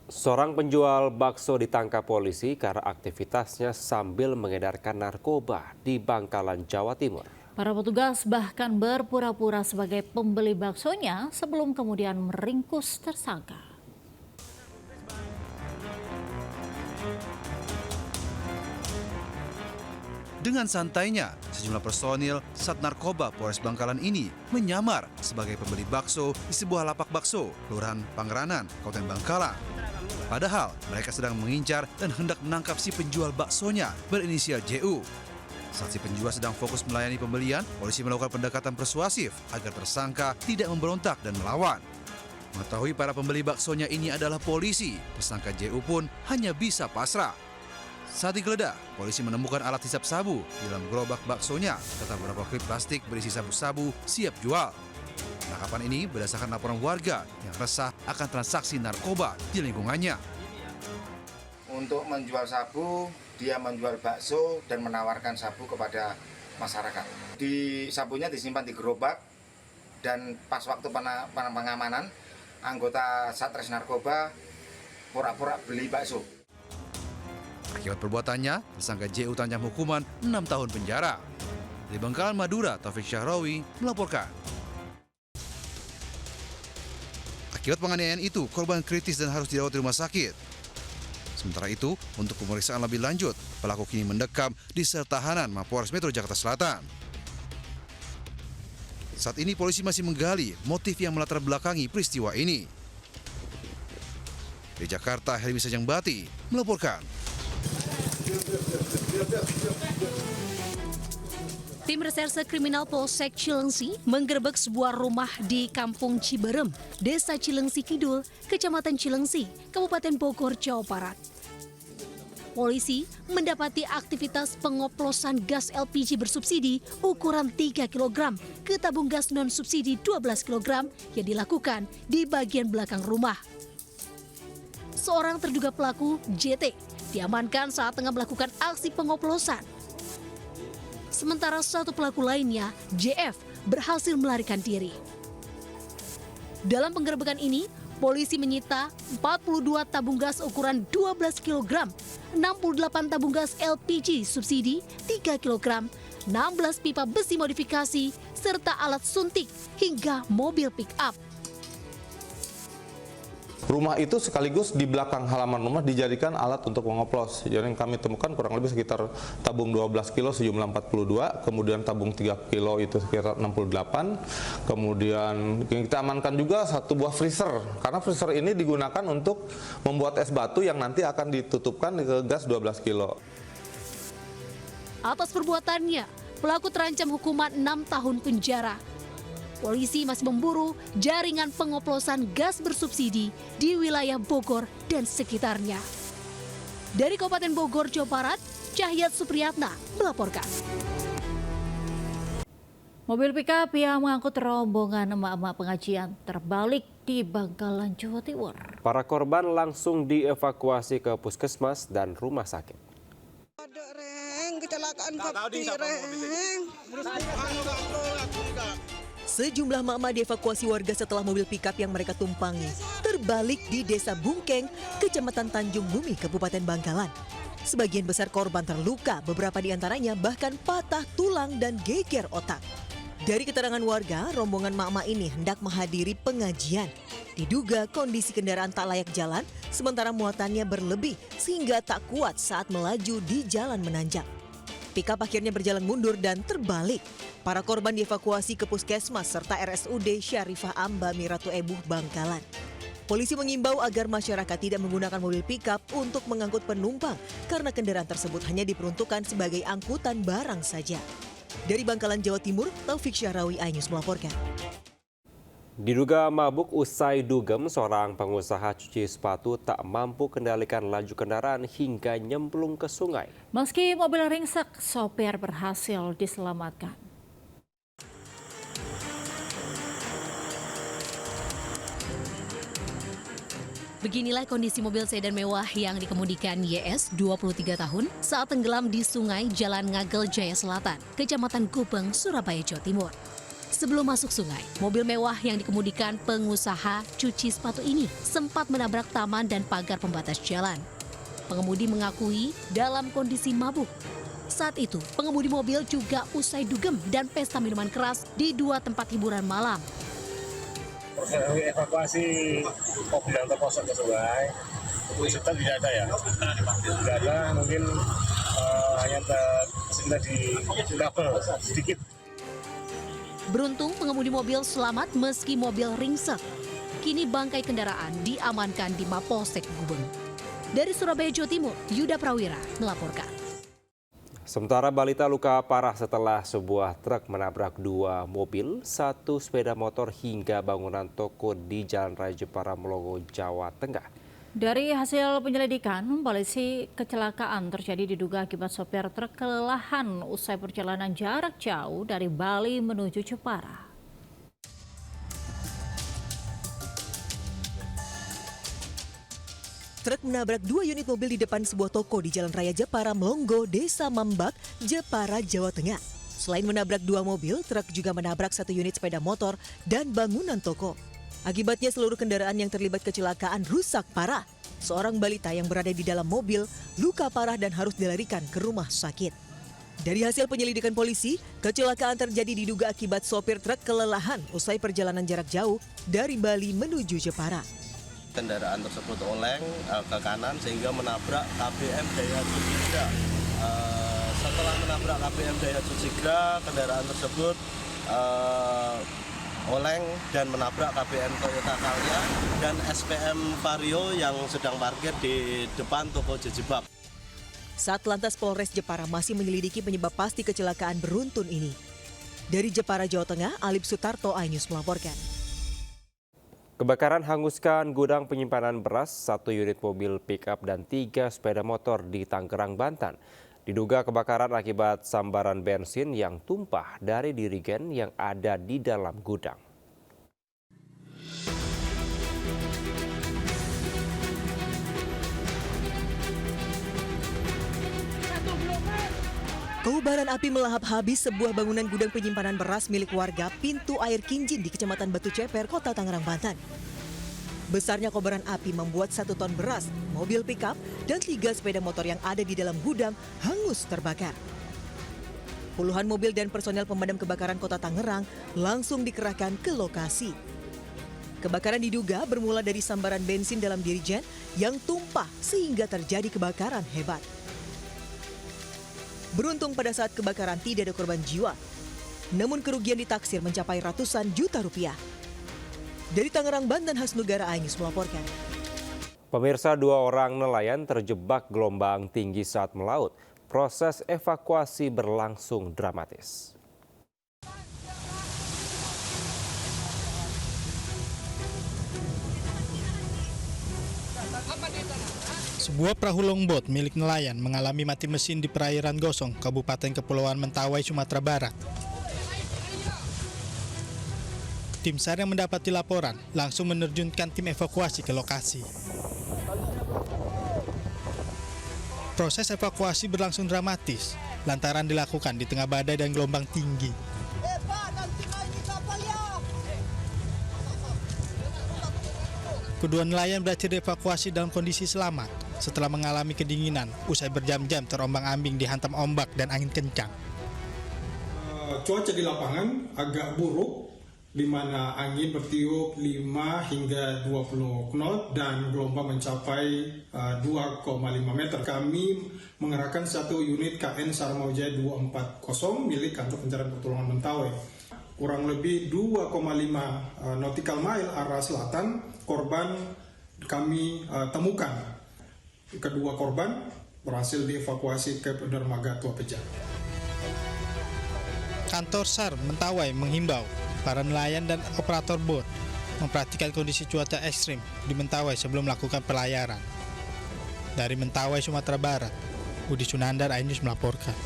Seorang penjual bakso ditangkap polisi karena aktivitasnya sambil mengedarkan narkoba di Bangkalan, Jawa Timur. Para petugas bahkan berpura-pura sebagai pembeli baksonya sebelum kemudian meringkus tersangka. Dengan santainya, sejumlah personil Sat Narkoba Polres Bangkalan ini menyamar sebagai pembeli bakso di sebuah lapak bakso, Kelurahan Pangranan, Kabupaten Bangkalan. Padahal mereka sedang mengincar dan hendak menangkap si penjual baksonya berinisial JU. Saat si penjual sedang fokus melayani pembelian, polisi melakukan pendekatan persuasif agar tersangka tidak memberontak dan melawan. Mengetahui para pembeli baksonya ini adalah polisi, tersangka JU pun hanya bisa pasrah. Saat digeledah, polisi menemukan alat hisap sabu di dalam gerobak baksonya serta beberapa klip plastik berisi sabu-sabu siap jual. Penangkapan ini berdasarkan laporan warga yang resah akan transaksi narkoba di lingkungannya. Untuk menjual sabu, dia menjual bakso dan menawarkan sabu kepada masyarakat. Sabunya disimpan di gerobak dan pas waktu pengamanan, anggota Satres Narkoba pura-pura beli bakso. Akibat perbuatannya, tersangka JU terancam hukuman 6 tahun penjara. Dari Bangkalan, Madura, Taufik Syahrawi melaporkan. Akibat penganiayaan itu, korban kritis dan harus dirawat di rumah sakit. Sementara itu, untuk pemeriksaan lebih lanjut, pelaku kini mendekam di sel tahanan Mapolres Metro Jakarta Selatan. Saat ini polisi masih menggali motif yang melatar belakangi peristiwa ini. Di Jakarta, Helmi Sajangbati melaporkan. Tim Reserse Kriminal Polsek Cilengsi menggerebek sebuah rumah di Kampung Ciberem, Desa Cilengsi Kidul, Kecamatan Cilengsi, Kabupaten Bogor, Jawa Barat. Polisi mendapati aktivitas pengoplosan gas LPG bersubsidi ukuran 3 kg ke tabung gas non-subsidi 12 kg yang dilakukan di bagian belakang rumah. Seorang terduga pelaku, JT, diamankan saat tengah melakukan aksi pengoplosan. Sementara satu pelaku lainnya, JF, berhasil melarikan diri. Dalam penggerebekan ini, polisi menyita 42 tabung gas ukuran 12 kg, 68 tabung gas LPG subsidi 3 kg, 16 pipa besi modifikasi, serta alat suntik hingga mobil pick-up. Rumah itu sekaligus di belakang halaman rumah dijadikan alat untuk mengoplos. Jadi yang kami temukan kurang lebih sekitar tabung 12 kilo sejumlah 42, kemudian tabung 3 kilo itu sekitar 68, kemudian kita amankan juga satu buah freezer, karena freezer ini digunakan untuk membuat es batu yang nanti akan ditutupkan ke gas 12 kilo. Atas perbuatannya, pelaku terancam hukuman 6 tahun penjara. Polisi masih memburu jaringan pengoplosan gas bersubsidi di wilayah Bogor dan sekitarnya. Dari Kabupaten Bogor, Jawa Barat, Cahyat Supriyatna melaporkan. Mobil pickup yang mengangkut rombongan emak-emak pengajian terbalik di Bangkalan, Jawa Timur. Para korban langsung dievakuasi ke puskesmas dan rumah sakit. Ada reng, kecelakaan Kapti reng. Sejumlah emak-emak dievakuasi warga setelah mobil pickup yang mereka tumpangi terbalik di Desa Bungkeng, Kecamatan Tanjung Bumi, Kabupaten Bangkalan. Sebagian besar korban terluka, beberapa di antaranya bahkan patah tulang dan geger otak. Dari keterangan warga, rombongan emak-emak ini hendak menghadiri pengajian. Diduga kondisi kendaraan tak layak jalan, sementara muatannya berlebih sehingga tak kuat saat melaju di jalan menanjak. Pickup akhirnya berjalan mundur dan terbalik. Para korban dievakuasi ke puskesmas serta RSUD Syarifah Amba Miratu Ebuh Bangkalan. Polisi mengimbau agar masyarakat tidak menggunakan mobil pickup untuk mengangkut penumpang karena kendaraan tersebut hanya diperuntukkan sebagai angkutan barang saja. Dari Bangkalan, Jawa Timur, Taufik Syahrawi, iNews melaporkan. Diduga mabuk usai dugem, seorang pengusaha cuci sepatu tak mampu kendalikan laju kendaraan hingga nyemplung ke sungai. Meski mobil ringsek, sopir berhasil diselamatkan. Beginilah kondisi mobil sedan mewah yang dikemudikan YS 23 tahun saat tenggelam di sungai Jalan Ngagel Jaya Selatan, Kecamatan Gubeng, Surabaya, Jawa Timur. Sebelum masuk sungai, mobil mewah yang dikemudikan pengusaha cuci sepatu ini sempat menabrak taman dan pagar pembatas jalan. Pengemudi mengakui dalam kondisi mabuk. Saat itu, pengemudi mobil juga usai dugem dan pesta minuman keras di 2 tempat hiburan malam. Proses evakuasi mobil yang terposok ke sungai, sudah tidak ada ya. Tidak ada, mungkin hanya tersendat di double sedikit. Beruntung pengemudi mobil selamat meski mobil ringsek. Kini bangkai kendaraan diamankan di Mapolsek Gubeng. Dari Surabaya, Jawa Timur, Yuda Prawira melaporkan. Sementara balita luka parah setelah sebuah truk menabrak 2 mobil, 1 sepeda motor hingga bangunan toko di Jalan Raya Jepara, Melongo, Jawa Tengah. Dari hasil penyelidikan, polisi kecelakaan terjadi diduga akibat sopir truk kelelahan usai perjalanan jarak jauh dari Bali menuju Jepara. Truk menabrak 2 unit mobil di depan sebuah toko di Jalan Raya Jepara, Melongo, Desa Mambak, Jepara, Jawa Tengah. Selain menabrak 2 mobil, truk juga menabrak 1 unit sepeda motor dan bangunan toko. Akibatnya seluruh kendaraan yang terlibat kecelakaan rusak parah. Seorang balita yang berada di dalam mobil luka parah dan harus dilarikan ke rumah sakit. Dari hasil penyelidikan polisi, kecelakaan terjadi diduga akibat sopir truk kelelahan usai perjalanan jarak jauh dari Bali menuju Jepara. Kendaraan tersebut oleng ke kanan sehingga menabrak KBM Daihatsu Sigra. Setelah menabrak KBM Daihatsu Sigra, kendaraan tersebut oleng dan menabrak KBM Toyota Calya dan SPM Vario yang sedang parkir di depan toko Jejebab. Satlantas Polres Jepara masih menyelidiki penyebab pasti kecelakaan beruntun ini. Dari Jepara, Jawa Tengah, Alip Sutarto, iNews melaporkan. Kebakaran hanguskan gudang penyimpanan beras, 1 unit mobil pick-up dan 3 sepeda motor di Tangerang, Banten. Diduga kebakaran akibat sambaran bensin yang tumpah dari dirigen yang ada di dalam gudang. Kobaran api melahap habis sebuah bangunan gudang penyimpanan beras milik warga Pintu Air Kinjin di Kecamatan Batu Ceper, Kota Tangerang, Banten. Besarnya kobaran api membuat 1 ton beras, mobil pick-up, dan 3 sepeda motor yang ada di dalam gudang hangus terbakar. Puluhan mobil dan personel pemadam kebakaran Kota Tangerang langsung dikerahkan ke lokasi. Kebakaran diduga bermula dari sambaran bensin dalam dirigen yang tumpah sehingga terjadi kebakaran hebat. Beruntung pada saat kebakaran tidak ada korban jiwa, namun kerugian ditaksir mencapai ratusan juta rupiah. Dari Tangerang, Banten, Hasnugara, iNews melaporkan. Pemirsa, 2 orang nelayan terjebak gelombang tinggi saat melaut. Proses evakuasi berlangsung dramatis. Sebuah perahu longboat milik nelayan mengalami mati mesin di perairan Gosong, Kabupaten Kepulauan Mentawai, Sumatera Barat. Tim SAR yang mendapati laporan langsung menerjunkan tim evakuasi ke lokasi. Proses evakuasi berlangsung dramatis lantaran dilakukan di tengah badai dan gelombang tinggi. Kedua nelayan berhasil dievakuasi dalam kondisi selamat setelah mengalami kedinginan usai berjam-jam terombang-ambing dihantam ombak dan angin kencang. Cuaca di lapangan agak buruk, di mana angin bertiup 5 hingga 20 knot dan gelombang mencapai 2,5 meter. Kami mengerahkan 1 unit KN Sarmawijaya 240 milik Kantor Pencarian Pertolongan Mentawai. Kurang lebih 2,5 nautical mile arah selatan, korban kami temukan. Kedua korban berhasil dievakuasi ke dermaga Tua Pejat. Kantor SAR Mentawai menghimbau para nelayan dan operator bot memperhatikan kondisi cuaca ekstrim di Mentawai sebelum melakukan pelayaran. Dari Mentawai, Sumatera Barat, Budi Sunandar, iNews melaporkan.